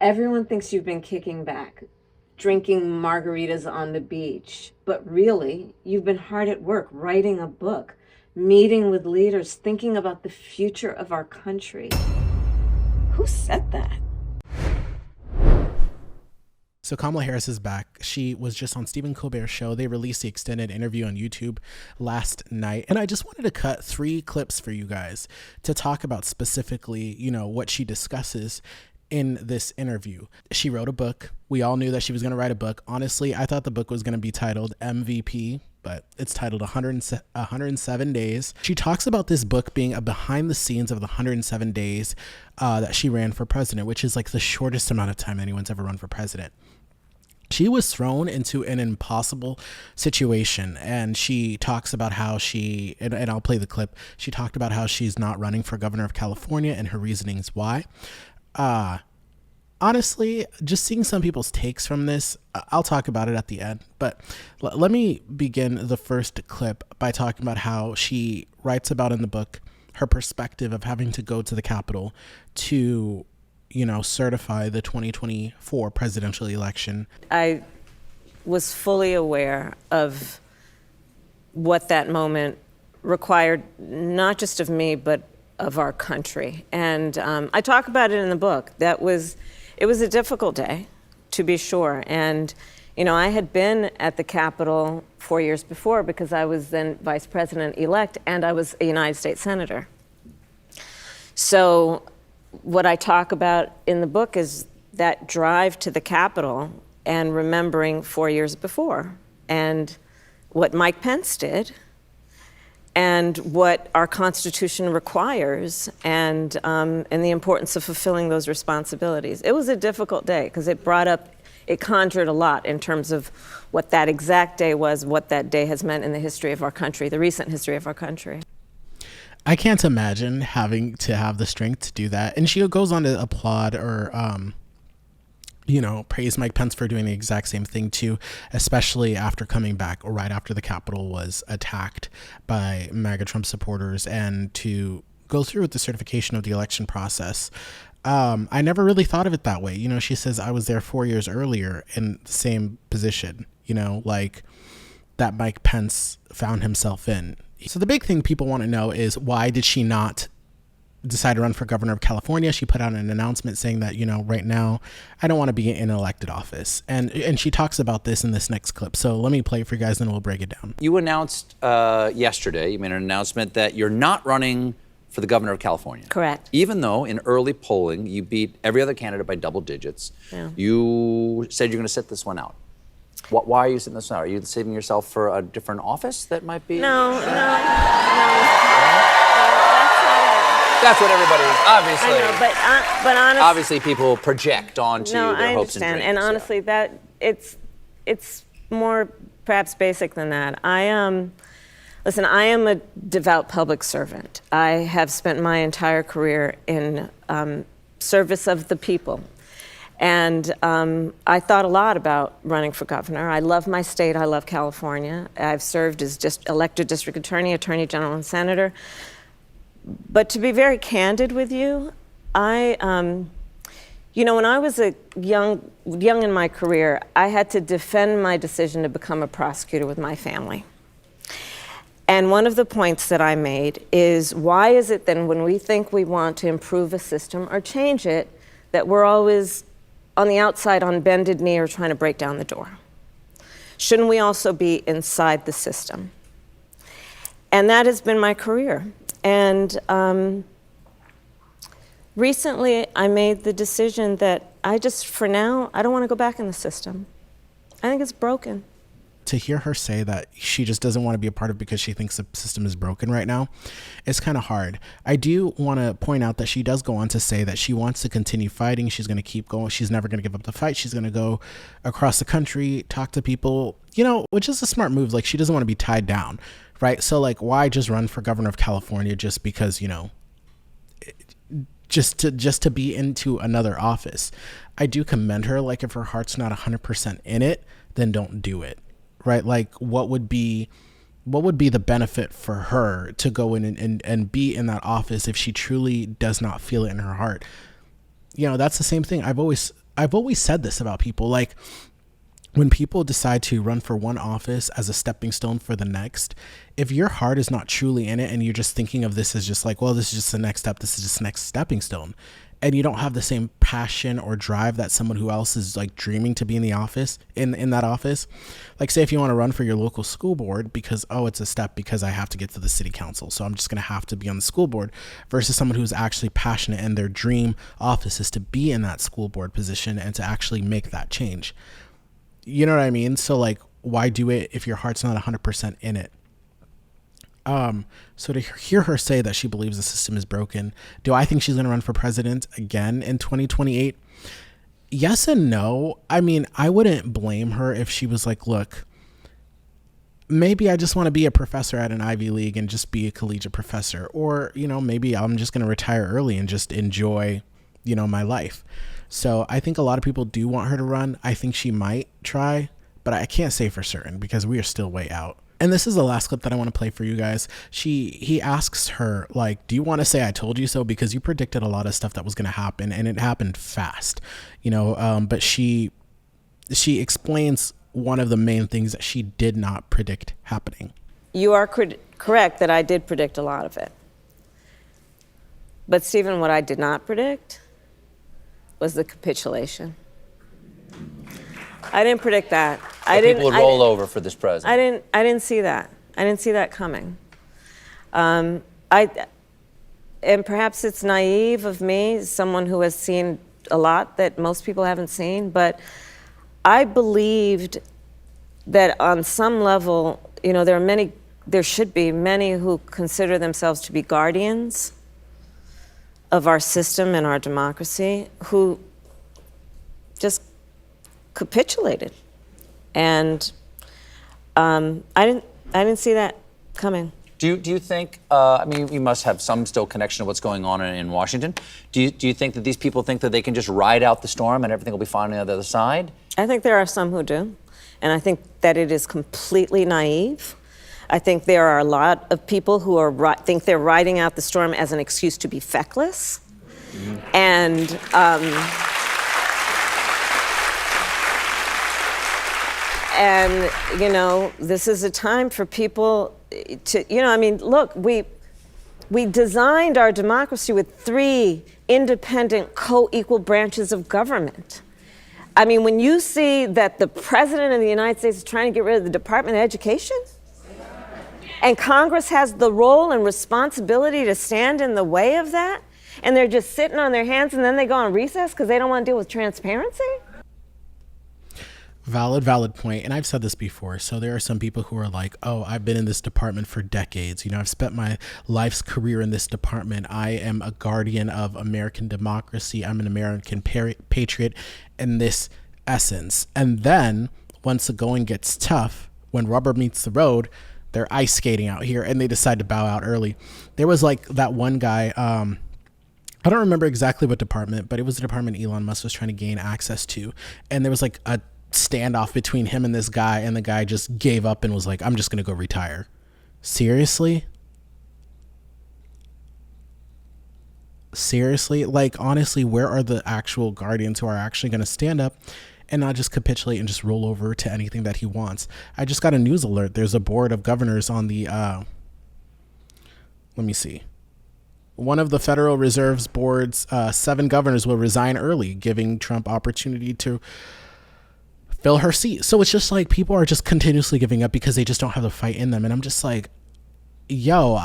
Everyone thinks you've been kicking back, drinking margaritas on the beach, but really, you've been hard at work writing a book, meeting with leaders, thinking about the future of our country. Who said that? So Kamala Harris is back. She was just on Stephen Colbert's show. They released the extended interview on YouTube last night. And I just wanted to cut 3 clips for you guys to talk about specifically, what she discusses in this interview. She wrote a book. We all knew that she was going to write a book. Honestly, I thought the book was going to be titled MVP, but it's titled 107 Days. She talks about this book being a behind the scenes of the 107 days that she ran for president, which is like the shortest amount of time anyone's ever run for president. She was thrown into an impossible situation, and she talks about how and I'll play the clip. She talked about how she's not running for governor of California and her reasonings why. Honestly, just seeing some people's takes from this, I'll talk about it at the end, but let me begin the first clip by talking about how she writes about in the book her perspective of having to go to the Capitol to certify the 2024 presidential election. I was fully aware of what that moment required, not just of me, but of our country. And I talk about it in the book. It was a difficult day, to be sure. And, I had been at the Capitol 4 years before because I was then vice president-elect and I was a United States senator. So what I talk about in the book is that drive to the Capitol and remembering 4 years before and what Mike Pence did and what our Constitution requires and the importance of fulfilling those responsibilities. It was a difficult day because it conjured a lot in terms of what that exact day was, what that day has meant in the history of our country, the recent history of our country. I can't imagine having to have the strength to do that. And she goes on to applaud or, praise Mike Pence for doing the exact same thing too, especially after coming back or right after the Capitol was attacked by MAGA Trump supporters and to go through with the certification of the election process. I never really thought of it that way. She says I was there 4 years earlier in the same position, like that Mike Pence found himself in. So the big thing people want to know is why did she not decide to run for governor of California? She put out an announcement saying that, right now I don't want to be in an elected office. And she talks about this in this next clip. So let me play it for you guys and we'll break it down. You announced yesterday, you made an announcement that you're not running for the governor of California. Correct. Even though in early polling you beat every other candidate by double digits, You said you're going to sit this one out. Why are you sitting this out? Are you saving yourself for a different office that might be? No. That's what everybody obviously. I know, but honestly, obviously people project onto their hopes and dreams. And honestly, that it's more perhaps basic than that. I am a devout public servant. I have spent my entire career in service of the people. And I thought a lot about running for governor. I love my state. I love California. I've served as elected district attorney, attorney general, and senator. But to be very candid with you, when I was young in my career, I had to defend my decision to become a prosecutor with my family. And one of the points that I made is, why is it then when we think we want to improve a system or change it, that we're always on the outside on bended knee or trying to break down the door? Shouldn't we also be inside the system? And that has been my career. And recently I made the decision that for now, I don't want to go back in the system. I think it's broken. To hear her say that she just doesn't want to be a part of it because she thinks the system is broken right now, it's kind of hard. I do want to point out that she does go on to say that she wants to continue fighting. She's going to keep going. She's never going to give up the fight. She's going to go across the country, talk to people, which is a smart move. Like, she doesn't want to be tied down, right? So like, why just run for governor of California just because, just to be into another office? I do commend her. Like, if her heart's not 100% in it, then don't do it. Right? Like, what would be the benefit for her to go in and be in that office if she truly does not feel it in her heart? That's the same thing. I've always I've always said this about people, like, when people decide to run for one office as a stepping stone for the next, if your heart is not truly in it and you're just thinking of this as just like, well, this is just the next step, this is just the next stepping stone, and you don't have the same passion or drive that someone who else is like dreaming to be in the office, in that office, like say if you want to run for your local school board because, oh, it's a step because I have to get to the city council, so I'm just going to have to be on the school board, versus someone who's actually passionate and their dream office is to be in that school board position and to actually make that change. You know what I mean? So like, why do it if your heart's not 100% in it? So to hear her say that she believes the system is broken, do I think she's going to run for president again in 2028? Yes and no. I mean, I wouldn't blame her if she was like, look, maybe I just want to be a professor at an Ivy League and just be a collegiate professor. Or, you know, maybe I'm just going to retire early and just enjoy, you know, my life. So I think a lot of people do want her to run. I think she might try, but I can't say for certain because we are still way out. And this is the last clip that I want to play for you guys. He asks her, like, do you want to say I told you so? Because you predicted a lot of stuff that was going to happen and it happened fast, you know, but she explains one of the main things that she did not predict happening. You are correct that I did predict a lot of it. But Stephen, what I did not predict was the capitulation. I didn't predict that. People would roll over for this president. I didn't see that. I didn't see that coming. And perhaps it's naive of me, there who has seen a lot that most people haven't seen, but I believed that on some level, you know, there should be many who consider themselves to be guardians of our system and our democracy who just capitulated. And I didn't see that coming. Do you think, I mean, you must have some still connection to what's going on in Washington. Do you think that these people think that they can just ride out the storm and everything will be fine on the other side? I think there are some who do. And I think that it is completely naive. I think there are a lot of people who think they're riding out the storm as an excuse to be feckless. Mm-hmm. And, you know, this is a time for people to, you know, I mean, look, we designed our democracy with 3 independent, co-equal branches of government. I mean, when you see that the President of the United States is trying to get rid of the Department of Education, and Congress has the role and responsibility to stand in the way of that, and they're just sitting on their hands and then they go on recess because they don't want to deal with transparency? Valid point. And I've said this before. So there are some people who are like, oh, I've been in this department for decades. You know, I've spent my life's career in this department. I am a guardian of American democracy. I'm an American patriot in this essence. And then once the going gets tough, when rubber meets the road, they're ice skating out here and they decide to bow out early. There was like that one guy, I don't remember exactly what department, but it was the department Elon Musk was trying to gain access to. And there was like a standoff between him and this guy, and the guy just gave up and was like, I'm just going to go retire. Seriously? Like, honestly, where are the actual guardians who are actually going to stand up and not just capitulate and just roll over to anything that he wants? I just got a news alert. There's a board of governors on the, let me see. One of the Federal Reserve's board's 7 governors will resign early, giving Trump opportunity to fill her seat. So it's just like people are just continuously giving up because they just don't have the fight in them. And I'm just like, yo,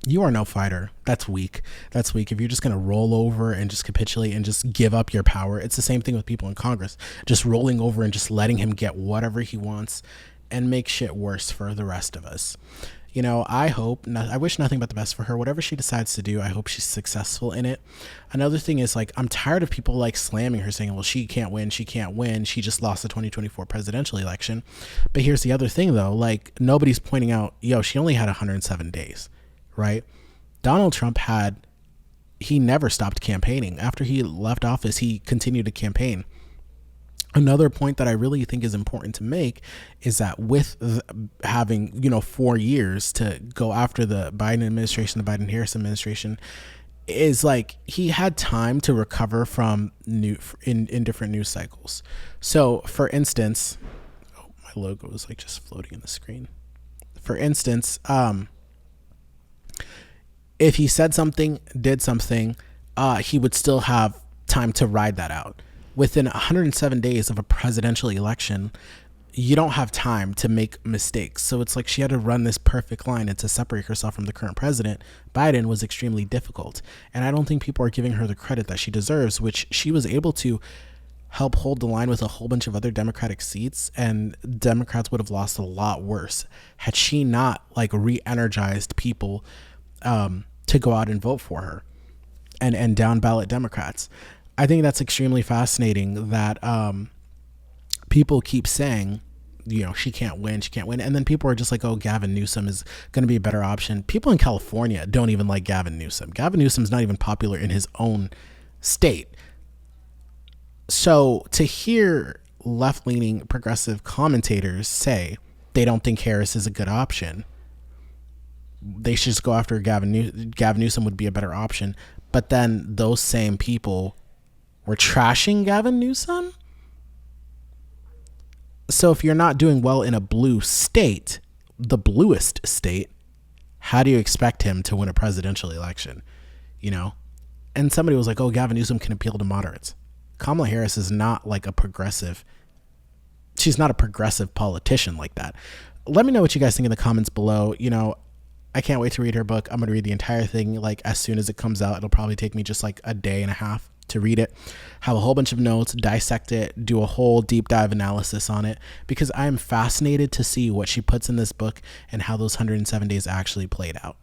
you are no fighter. That's weak. That's weak. If you're just going to roll over and just capitulate and just give up your power. It's the same thing with people in Congress, just rolling over and just letting him get whatever he wants and make shit worse for the rest of us. You know, I wish nothing but the best for her. Whatever she decides to do, I hope she's successful in it. Another thing is, like, I'm tired of people like slamming her, saying, well, she can't win. She just lost the 2024 presidential election. But here's the other thing, though. Like, nobody's pointing out, yo, she only had 107 days, right? Donald Trump he never stopped campaigning. After he left office, he continued to campaign. Another point that I really think is important to make is that with having, 4 years to go after the Biden administration, the Biden-Harris administration, is like he had time to recover from in different news cycles. So for instance, oh, my logo is like just floating in the screen. For instance, if he said something, did something, he would still have time to ride that out. Within 107 days of a presidential election, you don't have time to make mistakes. So it's like she had to run this perfect line, and to separate herself from the current president, Biden, was extremely difficult. And I don't think people are giving her the credit that she deserves, which she was able to help hold the line with a whole bunch of other Democratic seats, and Democrats would have lost a lot worse had she not like re-energized people to go out and vote for her and down ballot Democrats. I think that's extremely fascinating that people keep saying, you know, she can't win. And then people are just like, oh, Gavin Newsom is going to be a better option. People in California don't even like Gavin Newsom. Gavin Newsom's not even popular in his own state. So to hear left-leaning progressive commentators say they don't think Harris is a good option, they should just go after Gavin Newsom would be a better option. But then those same people were trashing Gavin Newsom. So if you're not doing well in a blue state, the bluest state, how do you expect him to win a presidential election? You know? And somebody was like, oh, Gavin Newsom can appeal to moderates. Kamala Harris is not like a progressive. She's not a progressive politician like that. Let me know what you guys think in the comments below. You know, I can't wait to read her book. I'm going to read the entire thing like as soon as it comes out. It'll probably take me just like a day and a half to read it, have a whole bunch of notes, dissect it, do a whole deep dive analysis on it, because I am fascinated to see what she puts in this book and how those 107 days actually played out.